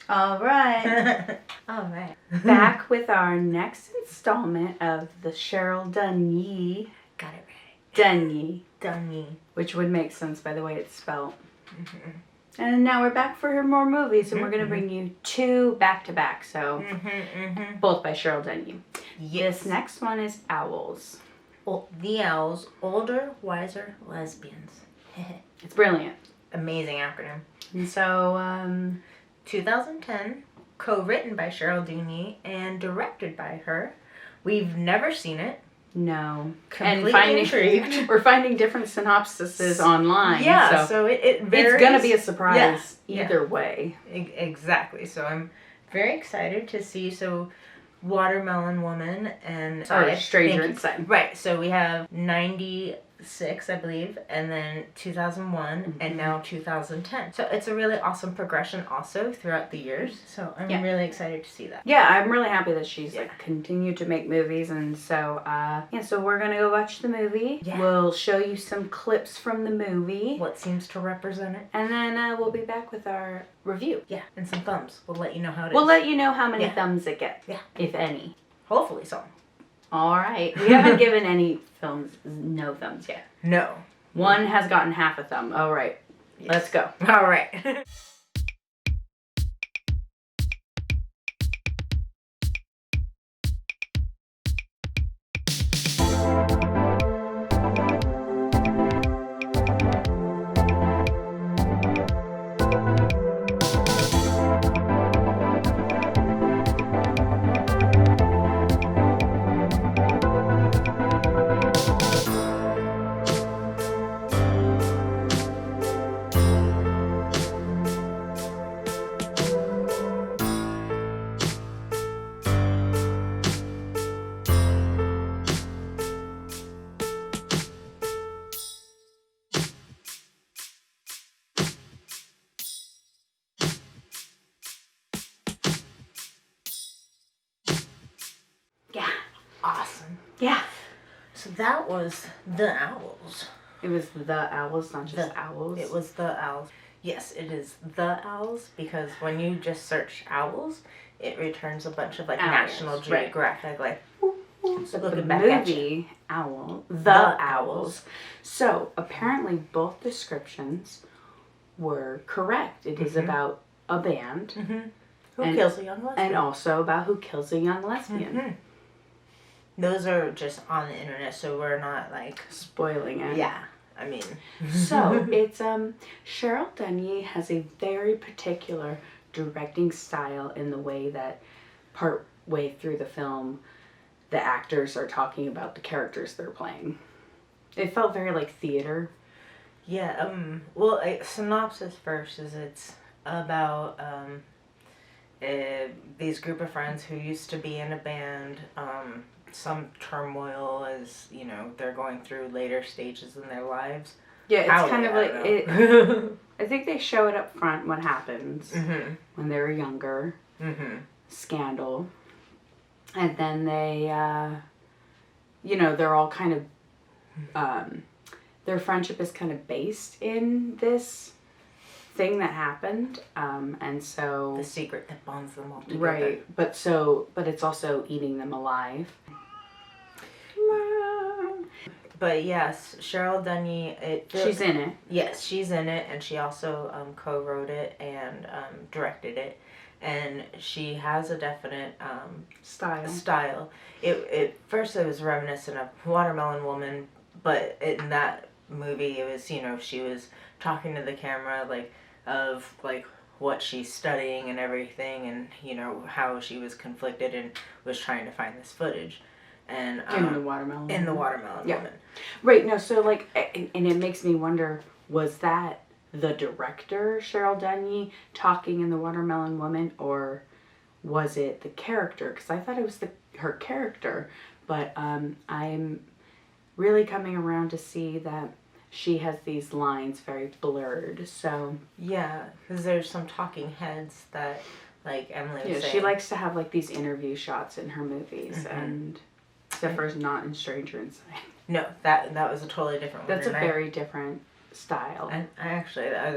All right. All right. Back with our next installment of the Cheryl Dunye. Got it Dunye. Dunye. Which would make sense by the way it's spelled. Mm-hmm. And now we're back for more movies, and we're going to bring you two back-to-back, so both by Cheryl Dunye. Yes. This next one is Owls. The Owls, older, wiser lesbians. It's brilliant. Amazing acronym. And so, 2010, co-written by Cheryl Dunye and directed by her. We've never seen it. No. Completely intrigued. We're finding different synopsises online. Yeah, so it varies. It's going to be a surprise either way. Exactly. So I'm very excited to see. So Watermelon Woman and... Stranger Inside. Right. So we have 96, I believe, and then 2001, and now 2010. So it's a really awesome progression also throughout the years. So I'm really excited to see that. Yeah, I'm really happy that she's continued to make movies, and so so we're gonna go watch the movie. Yeah. We'll show you some clips from the movie. What seems to represent it. And then we'll be back with our review. Yeah, and some thumbs. We'll let you know how it is. We'll let you know how many thumbs it gets. Yeah. If any. Hopefully so. All right. We haven't given any films no thumbs yet. No. One has gotten half a thumb. All right. Yes. Let's go. All right. Yeah. Awesome. Yeah. So that was The Owls. It was The Owls, not just Owls. It was The Owls. Yes, it is The Owls, because when you just search owls, it returns a bunch of National Geographic, So the movie Owl, The Owls. So apparently both descriptions were correct. It is about a band. Who kills a young lesbian. And also about who kills a young lesbian. Those are just on the internet, so we're not spoiling it. Yeah, I mean. So it's Cheryl Dunye has a very particular directing style in the way that part way through the film the actors are talking about the characters they're playing. It felt very like theater. Yeah, well, synopsis first is it's about these group of friends who used to be in a band, some turmoil as, they're going through later stages in their lives. Yeah, it's kind of like, I think they show it up front what happens when they were younger. Scandal. And then they, they're all kind of, their friendship is kind of based in this thing that happened, and so... The secret that bonds them all together. Right, but it's also eating them alive. But yes, Cheryl Dunye, she's in it. Yes, she's in it, and she also co-wrote it and directed it. And she has a definite style. First it was reminiscent of Watermelon Woman, but in that movie it was, she was talking to the camera of what she's studying and everything, and how she was conflicted and was trying to find this footage. And in the Watermelon Woman. Right, no, so and it makes me wonder, was that the director, Cheryl Dunye, talking in The Watermelon Woman, or was it the character? Because I thought it was her character, but I'm really coming around to see that she has these lines very blurred, so... Yeah, because there's some talking heads that, Emily was saying... she likes to have, these interview shots in her movies, and... Except for not in Stranger Inside. No, that was a totally different one. That's a very different style. And I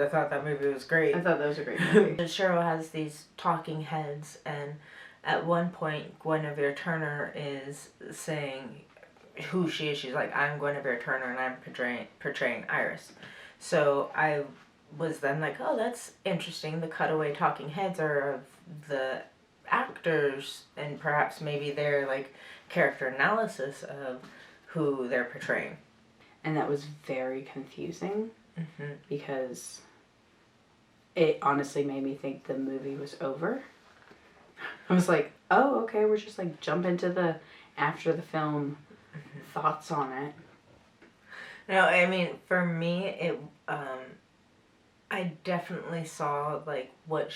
thought that movie was great. I thought that was a great movie. Cheryl has these talking heads, and at one point, Guinevere Turner is saying who she is. She's like, I'm Guinevere Turner, and I'm portraying Iris. So I was then like, oh, that's interesting. The cutaway talking heads are of the actors, and perhaps maybe their like character analysis of who they're portraying. And that was very confusing because it honestly made me think the movie was over. I was like, oh, okay, we're just like jump into the after the film thoughts on it. No, I mean, for me, it I definitely saw like what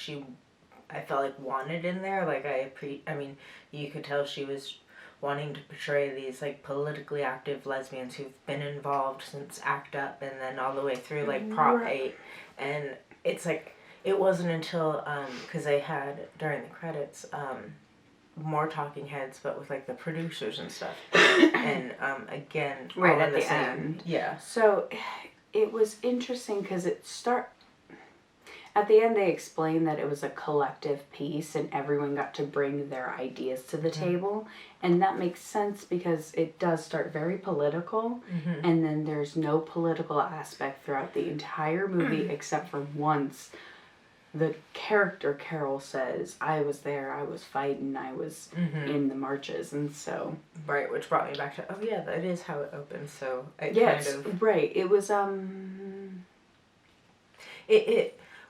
I felt like wanted in there. Like I mean, you could tell she was wanting to portray these like politically active lesbians who've been involved since Act Up and then all the way through like Prop 8. And it's like, it wasn't until, because they had during the credits more talking heads, but with like the producers and stuff. And again, right all at in the same, end. Yeah. So it was interesting because at the end they explained that it was a collective piece and everyone got to bring their ideas to the table. And that makes sense because it does start very political and then there's no political aspect throughout the entire movie except for once the character Carol says, I was there, I was fighting, I was in the marches, and so... Right, which brought me back to, oh yeah, that is how it opens, so it yes, kind of... right, it was,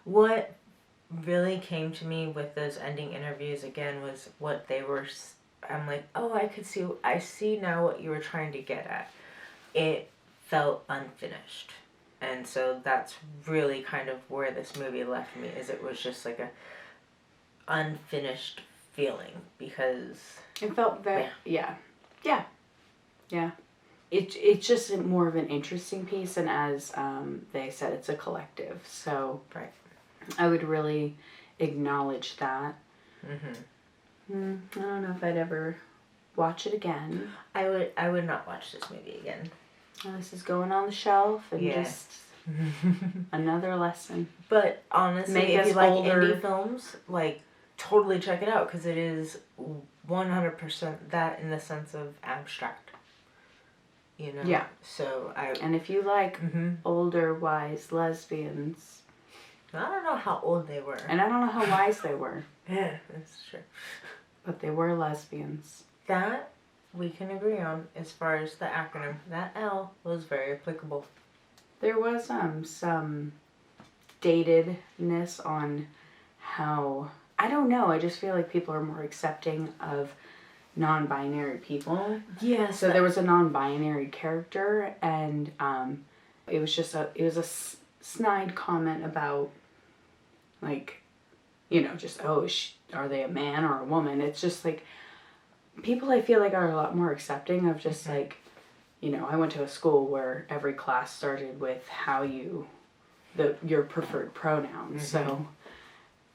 What really came to me with those ending interviews again was what they were... I'm like, oh, I see now what you were trying to get at. It felt unfinished. And so that's really kind of where this movie left me, is it was just like a unfinished feeling, because... It felt very... Yeah. It's just more of an interesting piece, and as they said, it's a collective, so... Right. I would really acknowledge that. I don't know if I'd ever watch it again. I would not watch this movie again. Well, this is going on the shelf and just another lesson. But honestly, if you like indie films, like, totally check it out, because it is 100% that in the sense of abstract. You know? Yeah. So And if you like older, wise lesbians... I don't know how old they were. And I don't know how wise they were. Yeah, that's true. But they were lesbians. That we can agree on as far as the acronym. That L was very applicable. There was some datedness on how... I don't know, I just feel like people are more accepting of non-binary people. Yes. So there was a non-binary character, and it was a snide comment about, like, you know, just, oh, are they a man or a woman? It's just like, people I feel like are a lot more accepting of just like, you know, I went to a school where every class started with how your preferred pronouns. So,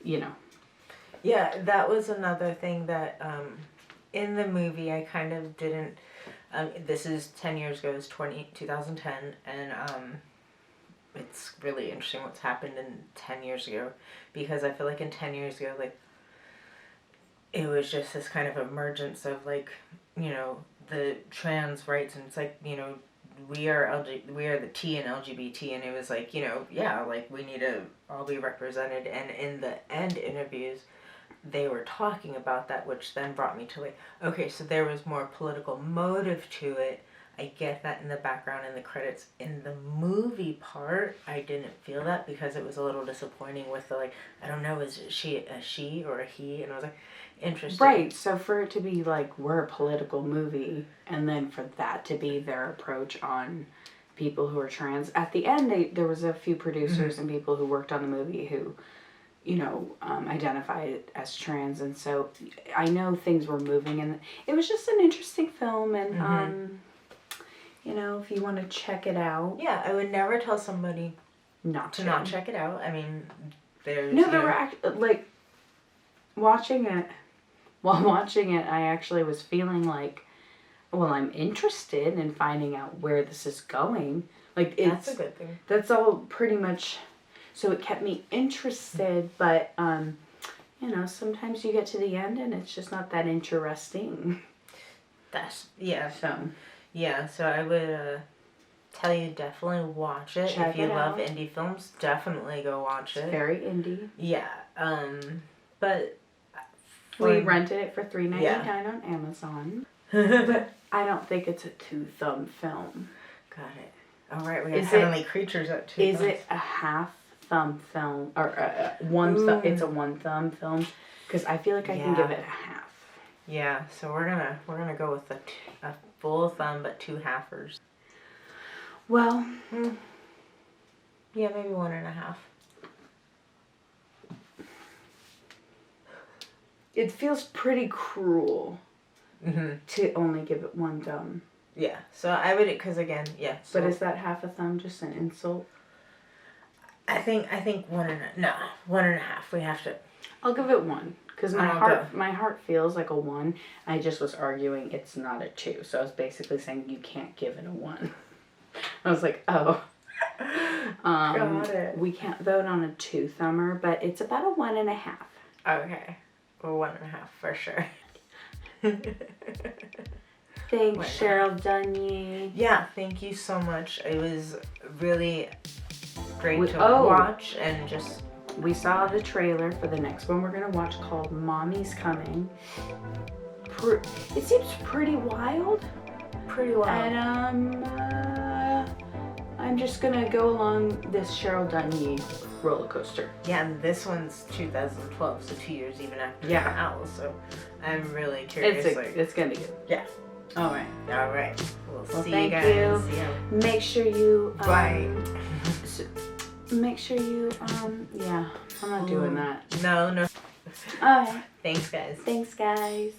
you know. Yeah, that was another thing that in the movie I kind of didn't, this is 10 years ago, it was 2010, and it's really interesting what's happened in 10 years ago, because I feel like in 10 years ago, like, it was just this kind of emergence of, like, you know, the trans rights, and it's like, you know, we are the T in LGBT, and it was like, you know, yeah, like, we need to all be represented, and in the end interviews, they were talking about that, which then brought me to, like, okay, so there was more political motive to it. I get that in the background in the credits. In the movie part, I didn't feel that, because it was a little disappointing with the, like, I don't know, is she a she or a he? And I was like, interesting. Right, so for it to be like, we're a political movie, and then for that to be their approach on people who are trans. At the end, there was a few producers and people who worked on the movie who, you know, identified as trans, and so I know things were moving, and it was just an interesting film, and you know, if you want to check it out. Yeah, I would never tell somebody not to check it out. I mean, there's... No, there were like, while watching it, I actually was feeling like well, I'm interested in finding out where this is going. Like, That's a good thing. That's all pretty much, so it kept me interested, but, you know, sometimes you get to the end and it's just not that interesting. Yeah. So. Yeah, so I would tell you definitely watch it. Check if you it love out. indie films, definitely go watch it. It's very indie. Yeah. But we rented it for $3.99 on Amazon. But I don't think it's a 2-thumb film. Got it. All right, we have Heavenly Creatures at 2 thumbs. Is it a half-thumb film or one thumb? It's a 1-thumb film because I feel like I can give it a half. Yeah, so we're gonna go with a full thumb but 2 halfers. Well, yeah, maybe 1.5. It feels pretty cruel to only give it 1 thumb. Yeah, so I would, because again, yeah. So but is that half a thumb just an insult? I think 1.5. We have to. I'll give it 1 because my heart feels like a 1. I just was arguing it's not a 2, so I was basically saying you can't give it a 1. I was like, oh. Got it. We can't vote on a 2-thumber, but it's about a 1.5. Okay. Well, 1.5 for sure. Thanks, Cheryl Dunye. Yeah, thank you so much. It was really great to watch and just... We saw the trailer for the next one we're going to watch called Mommy's Coming. It seems pretty wild. Pretty wild. And I'm just going to go along this Cheryl Dunye roller coaster. Yeah, and this one's 2012, so 2 years even after now. So I'm really curious. It's going to be good. Yeah. All right. All right. We'll see thank you guys. You. Yeah. Make sure you... Bye. Make sure you... yeah, I'm not doing that. No. All right. Thanks, guys. Thanks, guys.